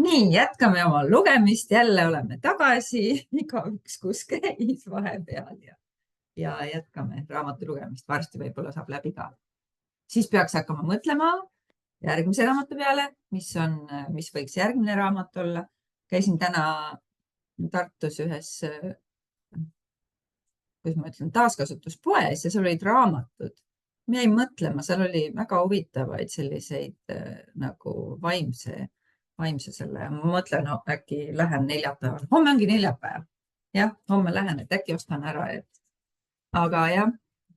Nii, jätkame oma lugemist. Jälle oleme tagasi. Igaüks, kus käis vahepeal ja jätkame raamatu lugemist. Varsti võib-olla saab läbi ka. Siis peaks hakkama mõtlema järgmise raamatu peale, mis võiks järgmine raamat olla. Käisin täna Tartus ühes, kuidas ma ütlen, taaskasutuspoes ja seal olid raamatud. Ma jäin mõtlema, seal oli väga huvitavaid selliseid nagu vaimse selle. Ma mõtlen, no, äkki lähen neljapäeval. Homme ongi neljapäev. Jah, homme lähen, et äkki ostan ära. Aga jah,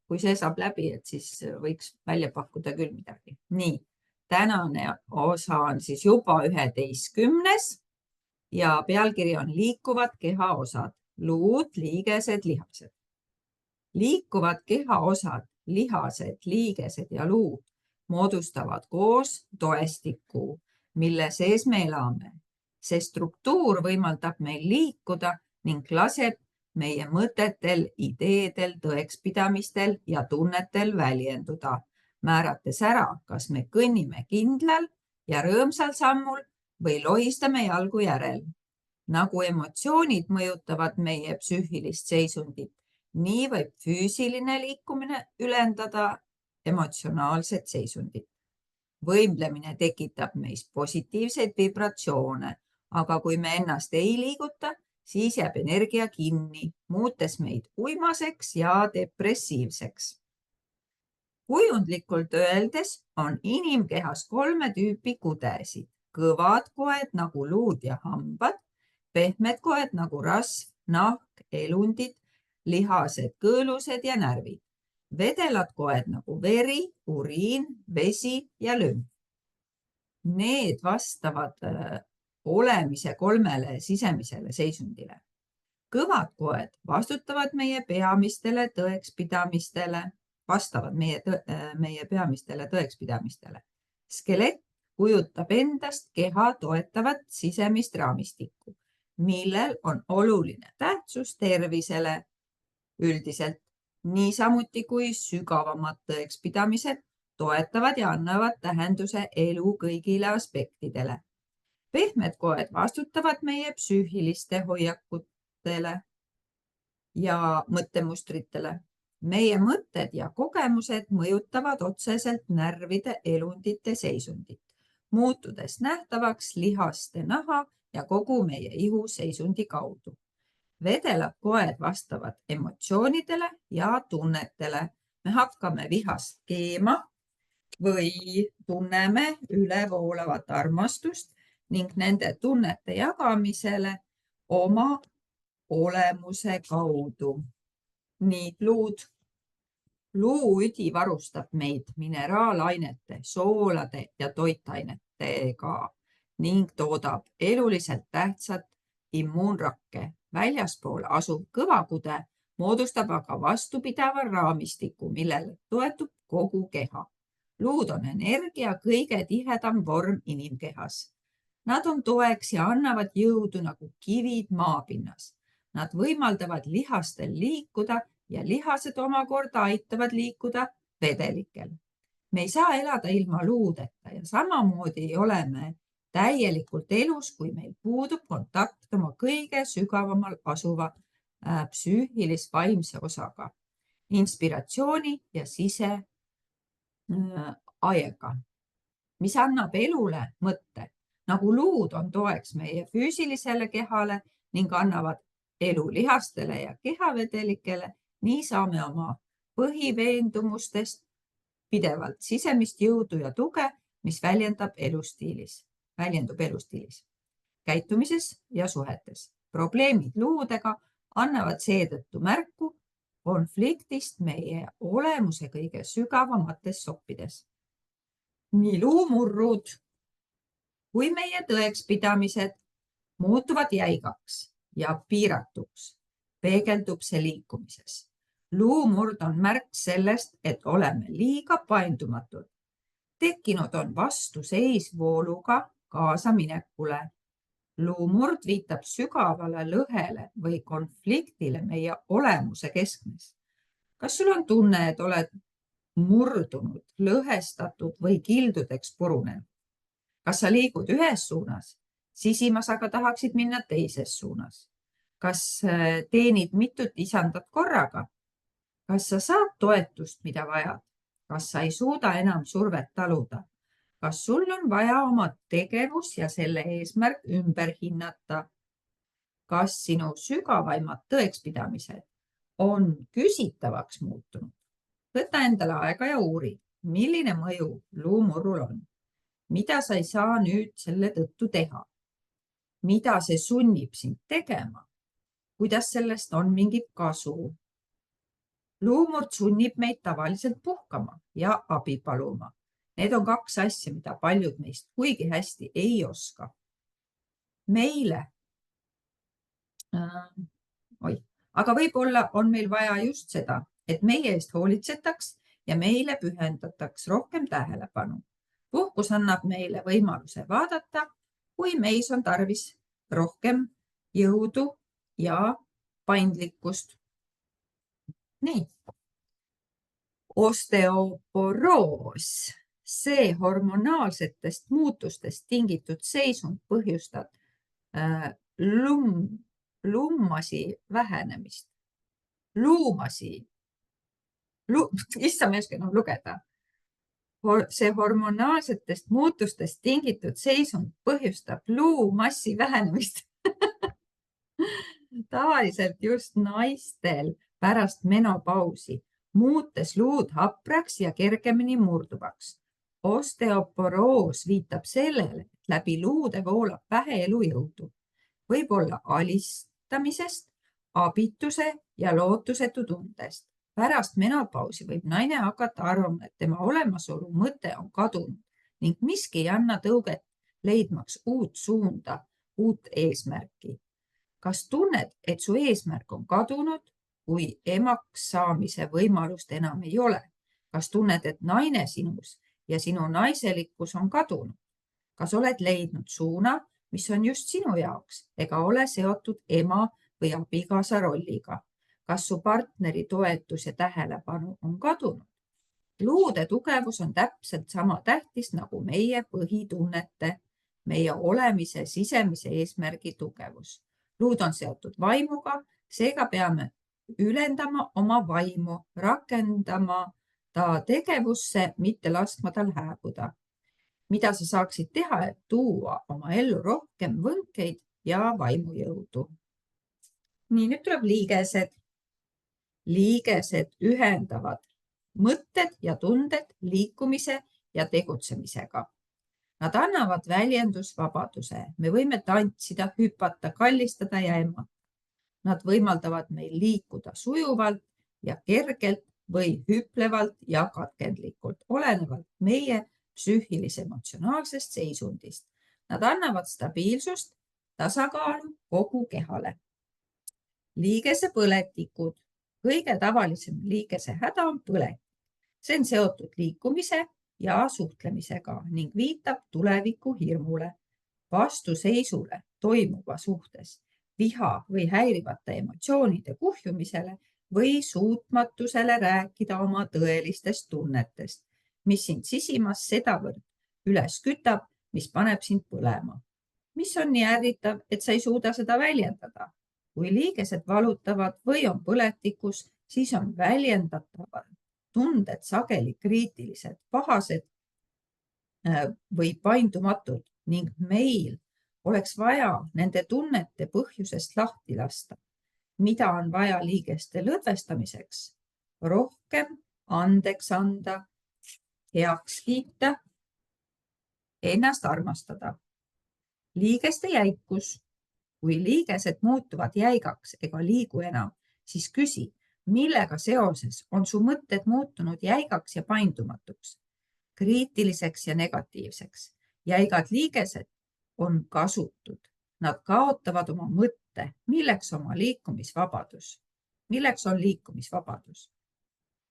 kui see saab läbi, et siis võiks välja pakkuda küll midagi. Nii, tänane osa on siis juba 11. ja pealkiri on liikuvad kehaosad, luud, liigesed, lihased. Liikuvad kehaosad, lihased, liigesed ja luud moodustavad koos toestiku, mille sees me elame. See struktuur võimaldab meil liikuda ning laseb meie mõtetel, ideedel, tõekspidamistel ja tunnetel väljenduda, määrates ära, kas me kõnnime kindlal ja rõõmsal sammul või lohistame jalgu järel. Nagu emotsioonid mõjutavad meie psüühilist seisundit, nii võib füüsiline liikumine ülendada emotsionaalset seisundit. Võimlemine tekitab meis positiivseid vibratsioone, aga kui me ennast ei liiguta, siis jääb energia kinni, muutes meid uimaseks ja depressiivseks. Kujundlikult öeldes on inimkehas 3 tüüpi kudesid. Kõvad koed nagu luud ja hambad, pehmed koed nagu rasv, nahk, elundid, lihased, kõõlused ja närvid. Vedelad koed nagu veri, uriin, vesi ja lümf. Need vastavad olemise 3 sisemisele seisundile. Kõvad koed vastavad meie peamistele tõekspidamistele. Skelett kujutab endast keha toetavat sisemist raamistikku, millel on oluline tähtsus tervisele üldiselt. Niisamuti kui sügavamad tõekspidamised toetavad ja annavad tähenduse elu kõigile aspektidele. Pehmed koed vastutavad meie psüühiliste hoiakutele ja mõttemustritele. Meie mõtted ja kogemused mõjutavad otseselt närvide elundite seisundit, muutudes nähtavaks lihaste, naha ja kogu meie ihu seisundi kaudu. Vedelad koed vastavad emotsioonidele ja tunnetele. Me hakkame vihast keema või tunneme ülevoolavat armastust ning nende tunnete jagamisele oma olemuse kaudu. Nii, luud. Luuüdi varustab meid mineraalainete, soolade ja toitainetega ning toodab eluliselt tähtsat immuunrakke. Väljaspool asuv kõvakude moodustab aga vastupidava raamistiku, millele toetub kogu keha. Luud on energia kõige tihedam vorm inimkehas. Nad on toeks ja annavad jõudu nagu kivid maapinnas. Nad võimaldavad lihastel liikuda ja lihased omakorda aitavad liikuda vedelikel. Me ei saa elada ilma luudeta ja samamoodi ei ole me täielikult elus, kui meil puudub kontakt oma kõige sügavamal asuva psüühilis-vaimse osaga, inspiratsiooni ja siseaega, mis annab elule mõtte. Nagu luud on toeks meie füüsilisele kehale ning annavad elu lihastele ja kehavedelikele, nii saame oma põhiveendumustest pidevalt sisemist jõudu ja tuge, mis väljendub elustiilis, käitumises ja suhetes. Probleemid luudega annavad seetõttu märku konfliktist meie olemuse kõige sügavamates soppides. Nii luumurrud kui meie tõekspidamised muutuvad jäigaks ja piiratuks, peegeldub see liikumises. Luumurd on märk sellest, et oleme liiga paindumatud. Tekkinud on vastuseis vooluga kaasaminekule. Luumurd viitab sügavale lõhele või konfliktile meie olemuse keskmes. Kas sul on tunne, et oled murdunud, lõhestatud või kildudeks purunenud? Kas sa liigud ühes suunas, Sisimas aga tahaksid minna teises suunas. Kas teenid mitut isandat korraga? Kas sa saad toetust, mida vajad? Kas sa ei suuda enam survet taluda? Kas sul on vaja oma tegevus ja selle eesmärk ümber hinnata? Kas sinu sügavaimad tõekspidamised on küsitavaks muutunud? Võta endale aega ja uuri, milline mõju luumurrul on. Mida sa ei saa nüüd selle tõttu teha? Mida see sunnib sind tegema? Kuidas sellest on mingit kasu? Luumurd sunnib meid tavaliselt puhkama ja abi paluma. Need on kaks asja, mida paljud meist kuigi hästi ei oska. Aga võib-olla on meil vaja just seda, et meie eest hoolitsetaks ja meile pühendataks rohkem tähelepanu. Puhkus annab meile võimaluse vaadata, kui meis on tarvis rohkem jõudu ja paindlikkust. Nii. Osteoporoos. See hormonaalsetest muutustest tingitud seisund põhjustab luumasi vähenemist. Issa ma ei oska enam lugeda. See hormonaalsetest muutustest tingitud seisund põhjustab luumassi vähenemist. Tavaliselt just naistel pärast menopausi, muutes luud hapraks ja kergemini murduvaks. Osteoporoos viitab sellele, et läbi luude voolab vähe elujõudu. Võib olla alistamisest, abituse ja lootusetu tundest. Pärast menopausi võib naine hakata arvama, et tema olemasolu mõte on kadunud ning miski ei anna tõuget leidmaks uut suunda, uut eesmärki. Kas tunned, et su eesmärk on kadunud, kui emaks saamise võimalust enam ei ole? Kas tunned, et naine sinus ja sinu naiselikkus on kadunud? Kas oled leidnud suuna, mis on just sinu jaoks ega ole seotud ema või abikaasa rolliga? Kas su partneri toetus ja tähelepanu on kadunud? Luude tugevus on täpselt sama tähtis nagu meie põhitunnete, meie olemise sisemise eesmärgi tugevus. Luud on seotud vaimuga, seega peame ülendama oma vaimu, rakendama ta tegevusse, mitte laskma tal hääbuda. Mida sa saaksid teha, et tuua oma ellu rohkem võnkeid ja vaimujõudu? Nii, nüüd tuleb liigesed. Liigesed ühendavad mõtted ja tunded liikumise ja tegutsemisega. Nad annavad väljendusvabaduse. Me võime tantsida, hüpata, kallistada ja emmata. Nad võimaldavad meil liikuda sujuvalt ja kergelt või hüplevalt ja katkendlikult, olenevalt meie psüühilis-emotsionaalsest seisundist. Nad annavad stabiilsust, tasakaalu kogu kehale. Liigese põletikud. Kõige tavalisem liigese häda on põletik. See on seotud liikumise ja suhtlemisega ning viitab tuleviku hirmule, vastuseisule toimuva suhtes, viha või häirivate emotsioonide kuhjumisele või suutmatusele rääkida oma tõelistest tunnetest, mis sind sisimas sedavõrd üles kütab, mis paneb sind põlema. Mis on nii ärritav, et sa ei suuda seda väljendada? Kui liigesed valutavad või on põletikus, siis on väljendatavad tunded sageli kriitilised, pahased või paindumatud ning meil oleks vaja nende tunnete põhjusest lahti lasta. Mida on vaja liigeste lõdvestamiseks? Rohkem andeks anda, heaks kiita, ennast armastada. Liigeste jäikus. Kui liigesed muutuvad jäigaks ega liigu enam, siis küsi, millega seoses on su mõtted muutunud jäigaks ja paindumatuks, kriitiliseks ja negatiivseks. Jäigad liigesed on kasutud. Nad kaotavad oma mõtte, milleks on liikumisvabadus.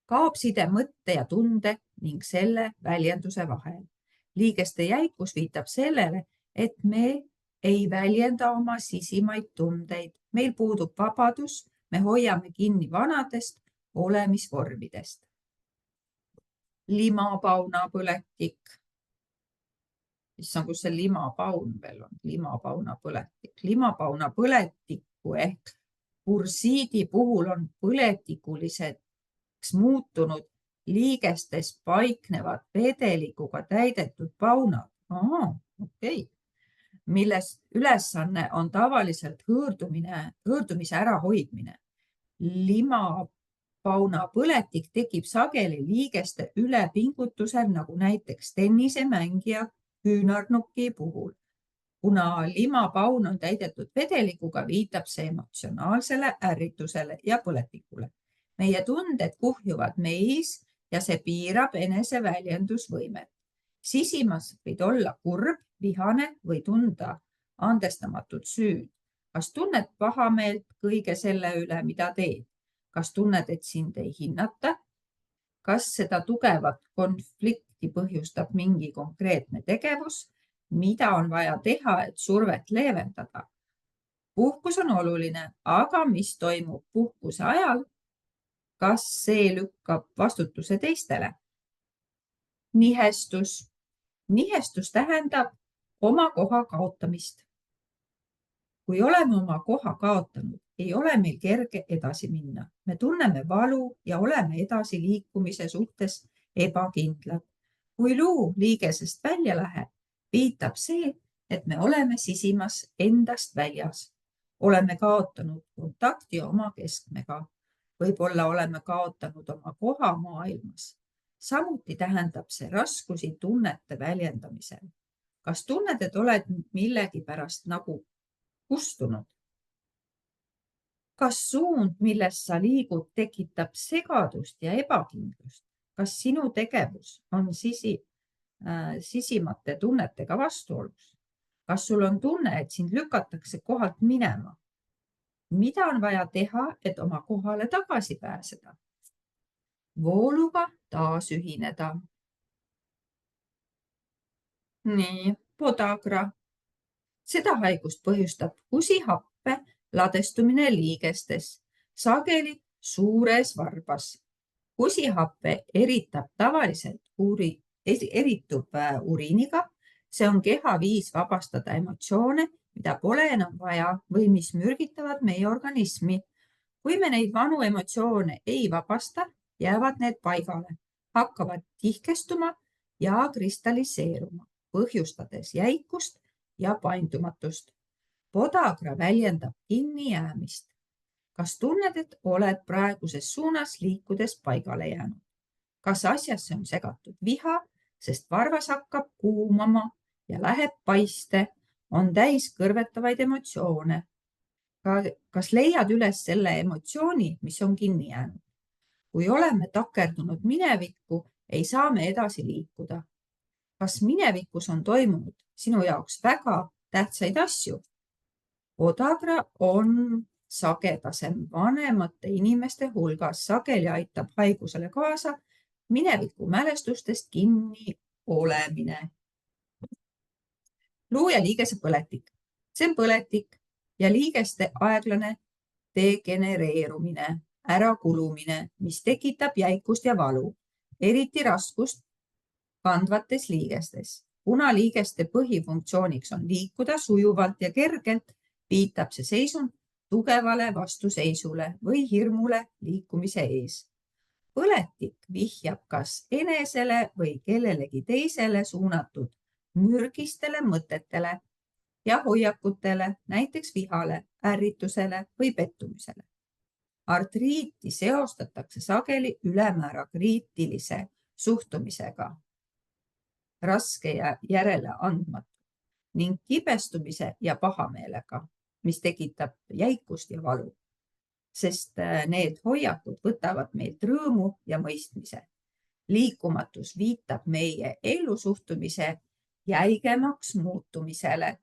Kaob side mõtte ja tunde ning selle väljenduse vahel. Liigeste jäikus viitab sellele, et me ei väljenda oma sisimaid tundeid. Meil puudub vabadus, me hoiame kinni vanadest olemisvormidest. Limapauna põletik. issand, kus see limapaun veel on, limapauna põletik. Limapauna põletiku ehk bursiidi puhul on põletikuliseks muutunud liigestes paiknevad vedelikuga täidetud paunad. Okei. Milles ülesanne on tavaliselt hõõrdumise ärahoidmine. Limapauna põletik tekib sageli liigeste ülepingutusel, nagu näiteks tennisemängija küünarnuki puhul. Kuna limapaun on täidetud vedelikuga, viitab see emotsionaalsele ärritusele ja põletikule. Meie tunded kuhjuvad meis ja see piirab eneseväljendusvõimet. Sisimas võid olla kurb, vihane või tunda andestamatut süüd. Kas tunned pahameelt kõige selle üle, mida teed? Kas tunned, et sind ei hinnata? Kas seda tugevat konflikti põhjustab mingi konkreetne tegevus? Mida on vaja teha, et survet leevendada? Puhkus on oluline, aga mis toimub puhkuse ajal? Kas see lükkab vastutuse teistele? Nihestus. Nihestus tähendab oma koha kaotamist. Kui oleme oma koha kaotanud, ei ole meil kerge edasi minna. Me tunneme valu ja oleme edasi liikumise suhtes ebakindlad. Kui luu liigesest välja läheb, viitab see, et me oleme sisimas endast väljas. Oleme kaotanud kontakti oma keskmega. Võib-olla oleme kaotanud oma koha maailmas. Samuti tähendab see raskusi tunnete väljendamisel. Kas tunned, et oled millegi pärast nagu kustunud? Kas suund, milles sa liigud, tekitab segadust ja ebakindlust? Kas sinu tegevus on sisimate tunnetega vastuolus? Kas sul on tunne, et sind lükatakse kohalt minema? Mida on vaja teha, et oma kohale tagasi pääseda? Vooluga taas ühineda. Nii, podagra. Seda haigust põhjustab kusihappe ladestumine liigestes, sageli suures varbas. Kusihappe eritub uriiniga. See on keha viis vabastada emotsioone, mida pole enam vaja või mis mürgitavad meie organismi. Kui me neid vanu emotsioone ei vabasta, jäävad need paigale, hakkavad tihkestuma ja kristalliseeruma, põhjustades jäikust ja paindumatust. Podagra väljendab kinnijäämist. Kas tunned, et oled praeguses suunas liikudes paigale jäänud? Kas asjasse on segatud viha, sest varvas hakkab kuumama ja läheb paiste, on täis kõrvetavaid emotsioone? Kas leiad üles selle emotsiooni, mis on kinni jäänud? Kui oleme takerdunud minevikku, ei saa me edasi liikuda. Kas minevikus on toimunud sinu jaoks väga tähtsaid asju? Podagra on sagedasem vanemate inimeste hulgas, sageli aitab haigusele kaasa mineviku mälestustest kinni olemine. Luu ja liigese põletik. See on põletik ja liigeste aeglane degenereerumine, ärakulumine, mis tekitab jäikust ja valu, eriti raskust kandvates liigestes. Kuna liigeste põhifunktsiooniks on liikuda sujuvalt ja kergelt, viitab see seisund tugevale vastuseisule või hirmule liikumise ees. Põletik vihjab kas enesele või kellelegi teisele suunatud mürgistele mõtetele ja hoiakutele, näiteks vihale, ärritusele või pettumisele. Artriiti seostatakse sageli ülemäära kriitilise suhtumisega, raske ja järeleandmatu ning kibestumise ja pahameelega, mis tekitab jäikust ja valu, sest need hoiakud võtavad meilt rõõmu ja mõistmise. Liikumatus viitab meie ellusuhtumise jäigemaks muutumisele.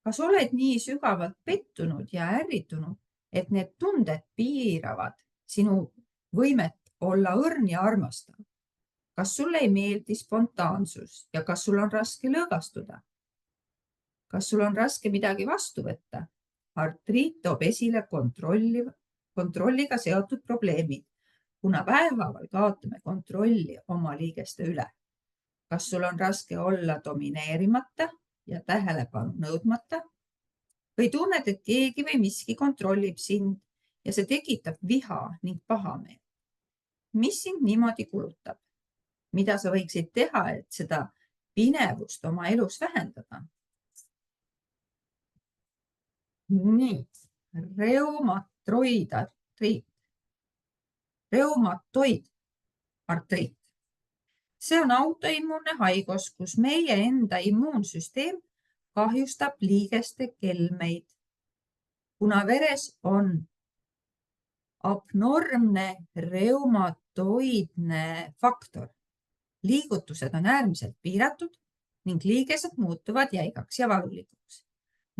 Kas oled nii sügavalt pettunud ja ärritunud, et need tunded piiravad sinu võimet olla õrn ja armastav? Kas sulle ei meeldi spontaansus ja kas sul on raske lõõgastuda? Kas sul on raske midagi vastu võtta? Artriit toob esile kontrolliga seotud probleemid, kuna väehaaval kaotame kontrolli oma liigeste üle. Kas sul on raske olla domineerimata ja tähelepanu nõudmata või tunned, et keegi või miski kontrollib sind ja see tekitab viha ning pahameelt? Mis sind niimoodi kulutab? Mida sa võiksid teha, et seda pinevust oma elus vähendada? Nii, reumatoid artriit. See on autoimmuunne haigus, kus meie enda immuunsüsteem kahjustab liigeste kelmeid. Kuna veres on abnormne reumatoidne faktor, liigutused on äärmiselt piiratud ning liigesed muutuvad jäigaks ja valulikuks.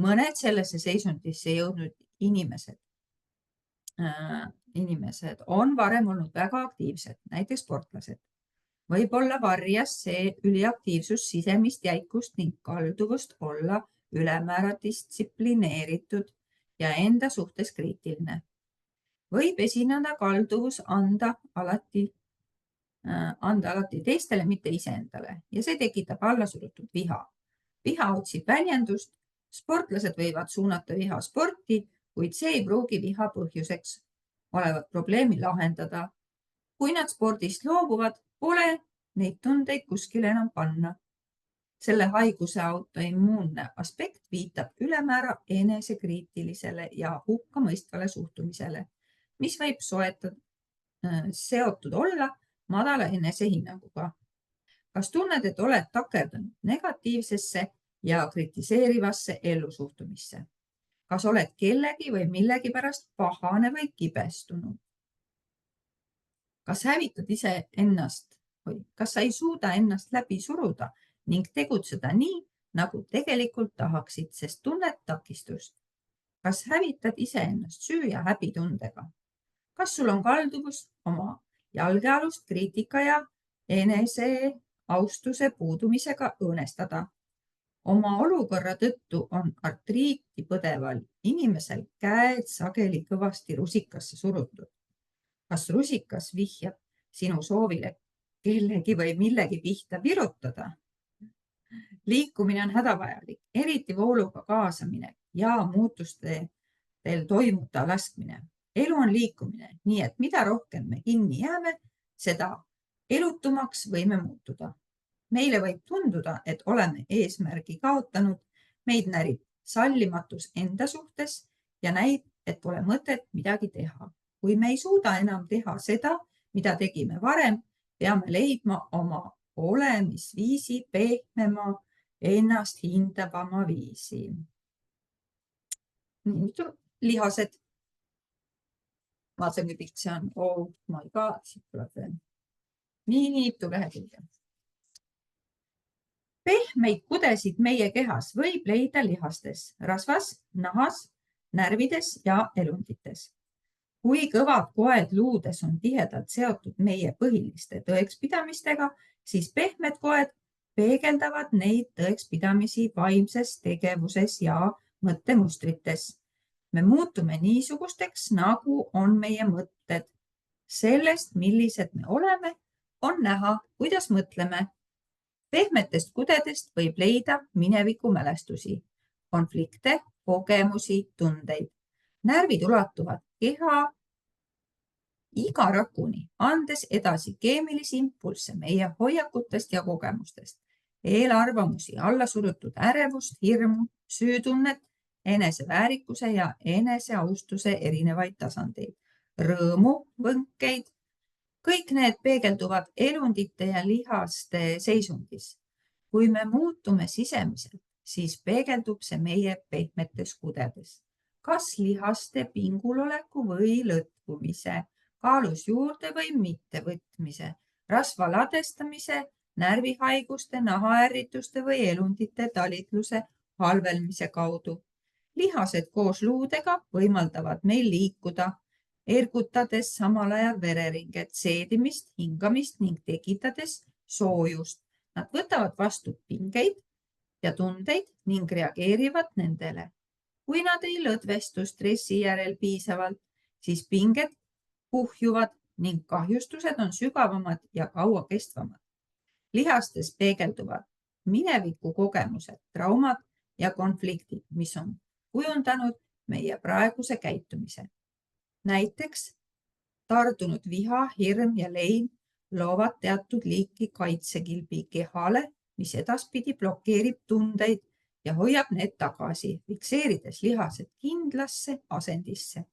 Mõned sellesse seisundisse jõudnud inimesed on varem olnud väga aktiivsed, näiteks sportlased. Võib-olla varjas see üliaktiivsus sisemist jäikust ning kalduvust olla ülemäära distsiplineeritud ja enda suhtes kriitiline. Võib esineda kalduvus anda alati teistele, mitte iseendale ja see tekitab allasurutud viha. Viha otsib väljendust, sportlased võivad suunata viha sporti, kuid see ei pruugi viha põhjuseks olevat probleemi lahendada. Kui nad spordist loobuvad, pole neid tundeid kuskile enam panna. Selle haiguse autoimmuunne aspekt viitab ülemäära enesekriitilisele ja hukkamõistvale suhtumisele, mis võib seotud olla madala enesehinnanguga. Kas tunned, et oled takerdunud negatiivsesse ja kritiseerivasse ellusuhtumisse? Kas oled kellegi või millegi pärast pahane või kibestunud? Kas hävitad iseennast või kas sa ei suuda ennast läbi suruda ning tegutseda nii, nagu tegelikult tahaksid, sest tunned takistust? Kas hävitad iseennast süü ja häbitundega? Kas sul on kalduvus oma jalgealust kriitika ja eneseaustuse puudumisega õõnestada? Oma olukorra tõttu on artriiti põdeval inimesel käed sageli kõvasti rusikasse surutud. Kas rusikas vihjab sinu soovile kellegi või millegi pihta virutada? Liikumine on hädavajalik, eriti vooluga kaasamine ja muutustel toimuda laskmine. Elu on liikumine, nii et mida rohkem me kinni jääme, seda elutumaks võime muutuda. Meile võib tunduda, et oleme eesmärgi kaotanud, meid närib sallimatus enda suhtes ja näib, et pole mõtet midagi teha. Kui me ei suuda enam teha seda, mida tegime varem, peame leidma oma olemisviisi pehmema, ennast hindavama viisi. Nüüd lihased. Vaatame, kui pikk see on. Oh my god, siit tuleb veel. Nii mitu lehekülge. Pehmeid kudesid meie kehas võib leida lihastes, rasvas, nahas, närvides ja elundites. Kui kõvad koed luudes on tihedalt seotud meie põhiliste tõekspidamistega, siis pehmed koed peegeldavad neid tõekspidamisi vaimses tegevuses ja mõttemustrites. Me muutume niisugusteks, nagu on meie mõtted. Sellest, millised me oleme, on näha, kuidas mõtleme. Pehmetest kudedest võib leida mineviku mälestusi, konflikte, kogemusi, tundeid. Närvid ulatuvad keha iga rakuni, andes edasi keemilisi impulsse meie hoiakutest ja kogemustest, eelarvamusi, allasurutud ärevust, hirmu, süütunnet, eneseväärikuse ja eneseaustuse erinevaid tasandeid, rõõmu, võnkeid. Kõik need peegelduvad elundite ja lihaste seisundis. Kui me muutume sisemiselt, siis peegeldub see meie pehmetes kudedes. Kas lihaste pinguloleku või lõtkumise, kaalus juurde või mittevõtmise, rasva ladestamise, närvihaiguste, nahaärrituste või elundite talitluse halvelmise kaudu. Lihased koos luudega võimaldavad meil liikuda, ergutades samal ajal vereringet, seedimist, hingamist ning tekitades soojust. Nad võtavad vastu pingeid ja tundeid ning reageerivad nendele. Kui nad ei lõdvestu stressi järel piisavalt, siis pinged kuhjuvad ning kahjustused on sügavamad ja kauakestvamad. Lihastes peegelduvad mineviku kogemused, traumad ja konfliktid, mis on kujundanud meie praeguse käitumise. Näiteks tardunud viha, hirm ja lein loovad teatud liiki kaitsekilbi kehale, mis edaspidi blokeerib tundeid ja hoiab need tagasi, fikseerides lihased kindlasse asendisse.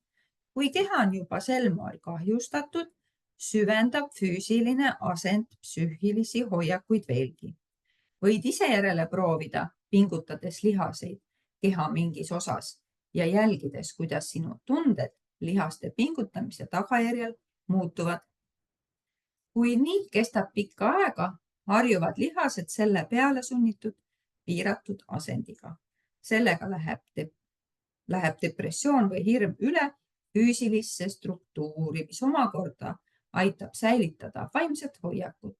Kui keha on juba sel moel kahjustatud, süvendab füüsiline asend psüühilisi hoiakuid veelgi. Võid ise järele proovida, pingutades lihaseid keha mingis osas ja jälgides, kuidas sinu tunded lihaste pingutamise tagajärjel muutuvad. Kui nii kestab pikka aega, harjuvad lihased selle peale sunnitud piiratud asendiga. Sellega läheb depressioon või hirm üle füüsilisse struktuuri, mis omakorda aitab säilitada vaimset hoiakut.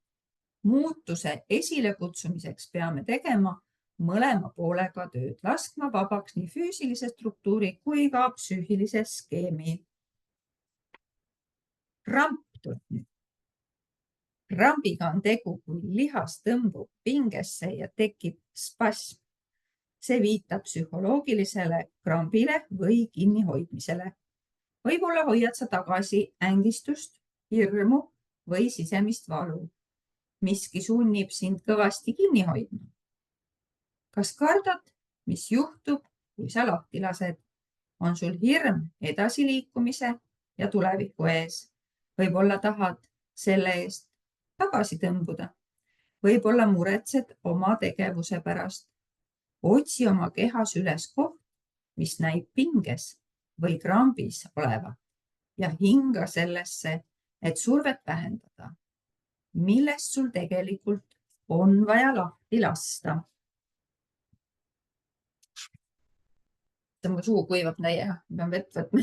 Muutuse esilekutsumiseks peame tegema mõlema poolega tööd, laskma vabaks nii füüsilise struktuuri kui ka psüühilise skeemi. Kramp tuleb nüüd. Krambiga on tegu, kui lihas tõmbub pingesse ja tekib spasm. See viitab psühholoogilisele krambile või kinnihoidmisele. Võib-olla hoiad sa tagasi ängistust, hirmu või sisemist valu. Miski sunnib sind kõvasti kinni hoidma. Kas kardad, mis juhtub, kui sa lahti lased? On sul hirm edasiliikumise ja tuleviku ees? Võib-olla tahad selle eest tagasi tõmbuda? Võib-olla muretsed oma tegevuse pärast? Otsi oma kehas üles koht, mis näib pinges või krambis olevat ja hinga sellesse, et survet vähendada. Millest sul tegelikult on vaja lahti lasta? Mu suu kuivab täie, pean vett võtma.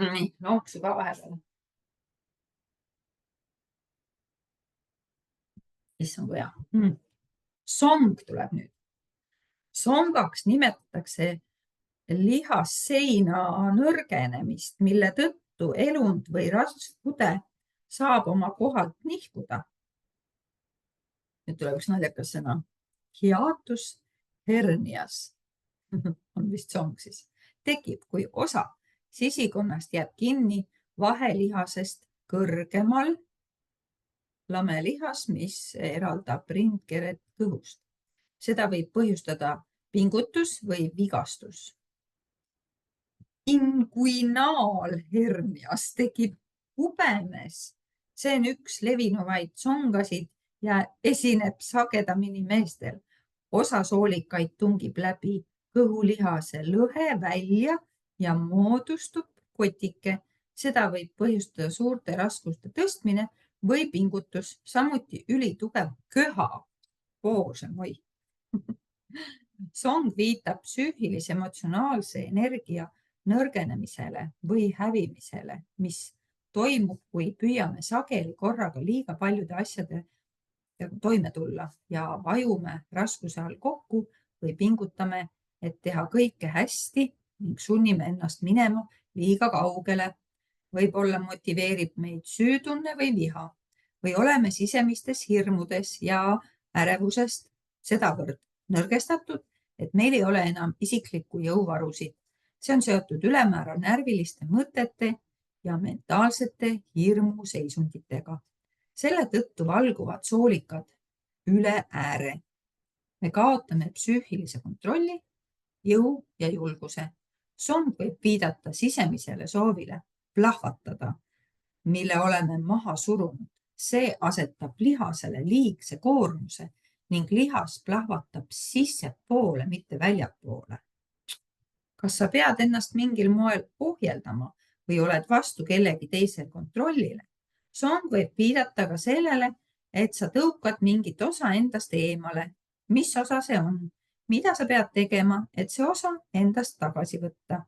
Nii, lonksu ka vahepeal. Issand kui hea. Song tuleb nüüd. Songaks nimetatakse lihasseina nõrgenemist, mille tõttu elund või raskude saab oma kohalt nihkuda. Nüüd tuleb üks naljakas sõna. Hiatus hernias on vist song siis. Tekib, kui osa sisikonnast jääb kinni vahelihasest kõrgemal lamelihas, mis eraldab rindkeret kõhust. Seda võib põhjustada pingutus või vigastus. Inguinaalhernias tekib kubemes. See on üks levinumaid songasid ja esineb sagedamini meestel. Osa soolikaid tungib läbi kõhulihase lõhe välja ja moodustub kotike. Seda võib põhjustada suurte raskuste tõstmine või pingutus, samuti ülitugev köha. Song viitab psüühilise emotsionaalse energia nõrgenemisele või hävimisele, mis toimub, kui püüame sageli korraga liiga paljude asjade toime tulla ja vajume raskuse all kokku või pingutame, et teha kõike hästi ning sunnime ennast minema liiga kaugele. Võib-olla motiveerib meid süütunne või viha või oleme sisemistes hirmudes ja ärevusest sedavõrd nõrgestatud, et meil ei ole enam isiklikku jõuvarusid. See on seotud ülemäära närviliste mõtete ja mentaalsete hirmuseisunditega. Selle tõttu valguvad soolikad üle ääre. Me kaotame psüühilise kontrolli, jõu ja julguse. Song võib viidata sisemisele soovile plahvatada, mille oleme maha surunud. See asetab lihasele liigse koormuse ning lihas plahvatab sissepoole, mitte väljapoole. Kas sa pead ennast mingil moel ohjeldama või oled vastu kellegi teise kontrollile? Song võib viidata ka sellele, et sa tõukad mingit osa endast eemale. Mis osa see on? Mida sa pead tegema, et see osa endast tagasi võtta?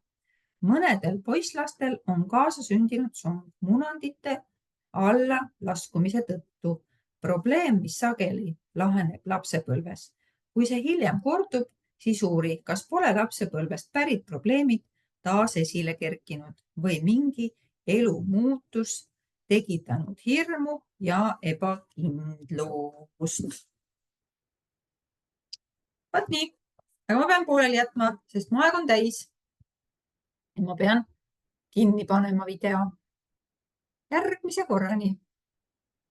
Mõnedel poisslastel on kaasasündinud song munandite alla laskumise tõttu. Probleem, mis sageli laheneb lapsepõlves. Kui see hiljem kordub, siis uuri, kas pole lapsepõlvest pärit probleemid taas esile kerkinud või mingi elumuutus tekitanud hirmu ja ebakindlust. Vaat nii, aga ma pean pooleli jätma, sest mu aeg on täis. Ja ma pean kinni panema video. Järgmise korrani.